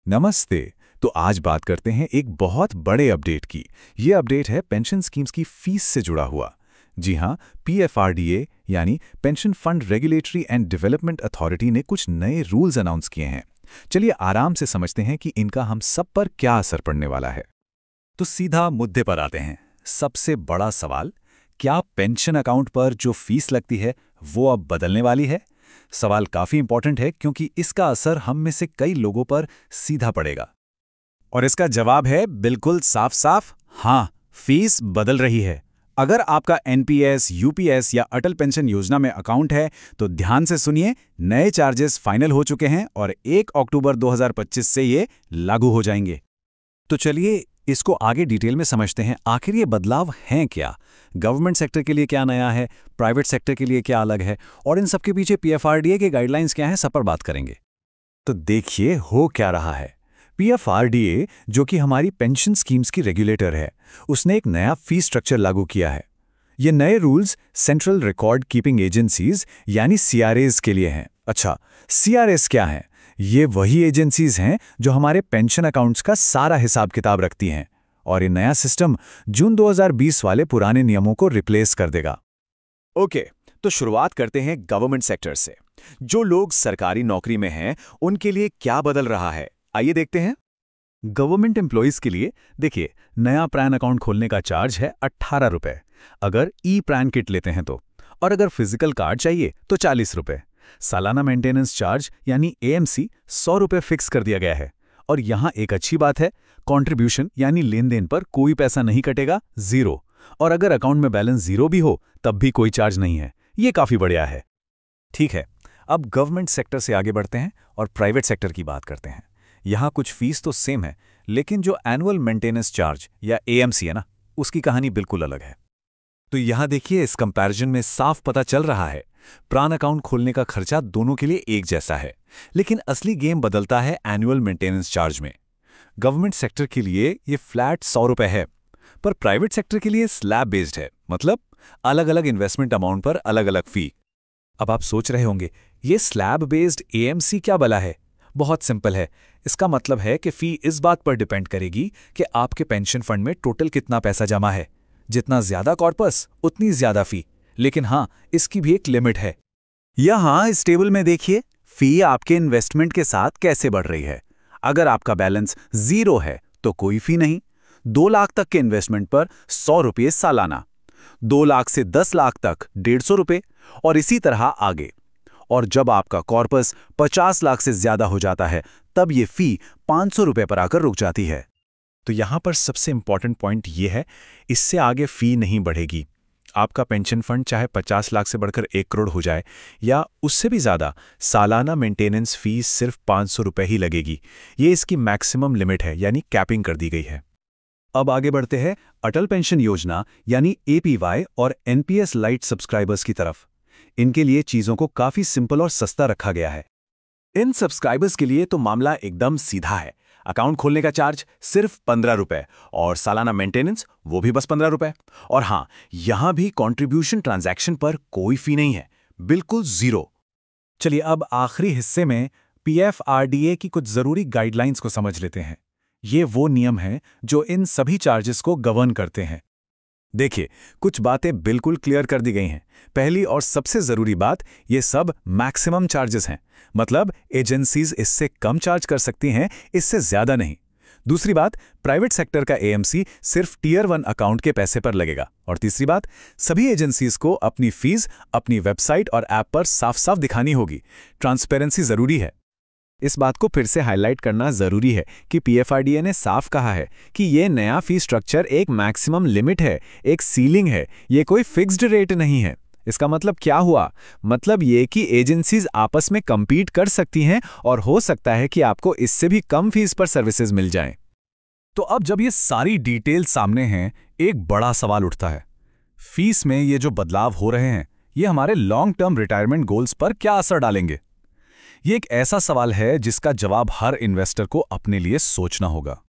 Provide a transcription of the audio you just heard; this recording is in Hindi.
नमस्ते। तो आज बात करते हैं एक बहुत बड़े अपडेट की। ये अपडेट है पेंशन स्कीम्स की फीस से जुड़ा हुआ। जी हाँ, पीएफआरडीए यानी pension fund regulatory and development authority ने कुछ नए रूल्स अनाउंस किए हैं। चलिए आराम से समझते हैं कि इनका हम सब पर क्या असर पड़ने वाला है। तो सीधा मुद्दे पर आते हैं। सबसे बड़ा सवाल, क्या पेंशन अकाउंट पर जो फीस लगती है वो अब बदलने वाली है? सवाल काफी इंपॉर्टेंट है क्योंकि इसका असर हम में से कई लोगों पर सीधा पड़ेगा। और इसका जवाब है बिल्कुल साफ साफ, हाँ, फीस बदल रही है। अगर आपका एनपीएस, यूपीएस या अटल पेंशन योजना में अकाउंट है तो ध्यान से सुनिए, नए चार्जेस फाइनल हो चुके हैं और 1 अक्टूबर 2025 से ये लागू हो जाएंगे। तो चलिए इसको आगे डिटेल में समझते हैं। आखिर ये बदलाव हैं क्या? गवर्नमेंट सेक्टर के लिए क्या नया है, प्राइवेट सेक्टर के लिए क्या अलग है, और इन सब के पीछे पीएफआरडीए के गाइडलाइंस क्या हैं, सब पर बात करेंगे। तो देखिए हो क्या रहा है। पीएफआरडीए, जो कि हमारी पेंशन स्कीम्स की रेगुलेटर है, उसने एक नया फी स्ट्रक्चर लागू किया है। ये नए rules central record keeping agencies यानी सीआरएज के लिए हैं। अच्छा, सीआरएस क्या है? ये वही एजेंसीज हैं जो हमारे पेंशन अकाउंट्स का सारा हिसाब किताब रखती हैं, और ये नया सिस्टम जून 2020 वाले पुराने नियमों को रिप्लेस कर देगा। ओके, तो शुरुआत करते हैं गवर्नमेंट सेक्टर से। जो लोग सरकारी नौकरी में हैं, उनके लिए क्या बदल रहा है, आइए देखते हैं। गवर्नमेंट एम्प्लॉइज के लिए देखिए, नया पैन अकाउंट खोलने का चार्ज है 18 रुपए अगर ई पैन किट लेते हैं तो, और अगर फिजिकल कार्ड चाहिए तो 40 रुपए। सालाना मेंटेनेंस चार्ज यानी एएमसी 100 रुपए फिक्स कर दिया गया है। और यहाँ एक अच्छी बात है, कंट्रीब्यूशन यानी लेन देन पर कोई पैसा नहीं कटेगा, जीरो। और अगर अकाउंट में बैलेंस जीरो भी हो तब भी कोई चार्ज नहीं है। ये काफी बढ़िया है। ठीक है, अब गवर्नमेंट सेक्टर से आगे बढ़ते हैं और प्राइवेट सेक्टर की बात करते हैं। यहाँ कुछ फीस तो सेम है, लेकिन जो एनुअल मेंटेनेंस चार्ज या एएमसी है ना, उसकी कहानी बिल्कुल अलग है। तो यहाँ देखिए, इस कंपैरिजन में साफ पता चल रहा है, प्रान अकाउंट खोलने का खर्चा दोनों के लिए एक जैसा है, लेकिन असली गेम बदलता है एनुअल मेंटेनेंस चार्ज में। गवर्नमेंट सेक्टर के लिए ये फ्लैट 100 रुपए है, पर प्राइवेट सेक्टर के लिए स्लैब बेस्ड है, मतलब अलग अलग इन्वेस्टमेंट अमाउंट पर अलग अलग फी। अब आप सोच रहे होंगे, ये स्लैब बेस्ड एएमसी क्या भला है? बहुत सिंपल है। इसका मतलब है कि फी इस बात पर डिपेंड करेगी कि आपके पेंशन फंड में टोटल कितना पैसा जमा है। जितना ज्यादा कॉर्पस उतनी ज्यादा फी, लेकिन हाँ, इसकी भी एक लिमिट है। यहाँ इस टेबल में देखिए, फी आपके इन्वेस्टमेंट के साथ कैसे बढ़ रही है। अगर आपका बैलेंस जीरो है तो कोई फी नहीं। 2 लाख तक के इन्वेस्टमेंट पर 100 रुपये सालाना, 2 लाख से 10 लाख तक 150 रुपये, और इसी तरह आगे। और जब आपका कॉर्पस 50 लाख से ज्यादा हो जाता है तब ये फी 500 रुपये पर आकर रुक जाती है। तो यहां पर सबसे इंपॉर्टेंट पॉइंट ये है, इससे आगे फी नहीं बढ़ेगी। आपका पेंशन फंड चाहे 50 लाख से बढ़कर 1 करोड़ हो जाए या उससे भी ज्यादा, सालाना मेंटेनेंस फीस सिर्फ 500 रुपये ही लगेगी। ये इसकी मैक्सिमम लिमिट है, यानी कैपिंग कर दी गई है। अब आगे बढ़ते हैं अटल पेंशन योजना यानी एपीवाई और एनपीएस लाइट सब्सक्राइबर्स की तरफ। इनके लिए चीजों को काफी सिंपल और सस्ता रखा गया है। इन सब्सक्राइबर्स के लिए तो मामला एकदम सीधा है। अकाउंट खोलने का चार्ज सिर्फ 15 रुपए और सालाना मेंटेनेंस वो भी बस 15 रुपए। और हाँ, यहां भी कंट्रीब्यूशन ट्रांजैक्शन पर कोई फी नहीं है, बिल्कुल जीरो। चलिए अब आखिरी हिस्से में पीएफआरडीए की कुछ जरूरी गाइडलाइंस को समझ लेते हैं। ये वो नियम हैं जो इन सभी चार्जेस को गवर्न करते हैं। देखिए, कुछ बातें बिल्कुल क्लियर कर दी गई हैं। पहली और सबसे जरूरी बात, ये सब मैक्सिमम चार्जेस हैं, मतलब एजेंसीज इससे कम चार्ज कर सकती हैं, इससे ज्यादा नहीं। दूसरी बात, प्राइवेट सेक्टर का एएमसी सिर्फ टियर 1 अकाउंट के पैसे पर लगेगा। और तीसरी बात, सभी एजेंसीज को अपनी फीस अपनी वेबसाइट और ऐप पर साफ साफ दिखानी होगी। ट्रांसपेरेंसी जरूरी है। इस बात को फिर से हाईलाइट करना जरूरी है कि पीएफआरडीए ने साफ कहा है कि ये नया फी स्ट्रक्चर एक मैक्सिमम लिमिट है, एक सीलिंग है, ये कोई फिक्स्ड रेट नहीं है। इसका मतलब क्या हुआ? मतलब ये कि एजेंसीज आपस में compete कर सकती हैं और हो सकता है कि आपको इससे भी कम फीस पर सर्विसेज मिल जाएं। तो अब जब ये सारी डिटेल सामने हैं, एक बड़ा सवाल उठता है, फीस में ये जो बदलाव हो रहे हैं, ये हमारे लॉन्ग टर्म रिटायरमेंट गोल्स पर क्या असर डालेंगे? ये एक ऐसा सवाल है जिसका जवाब हर इन्वेस्टर को अपने लिए सोचना होगा।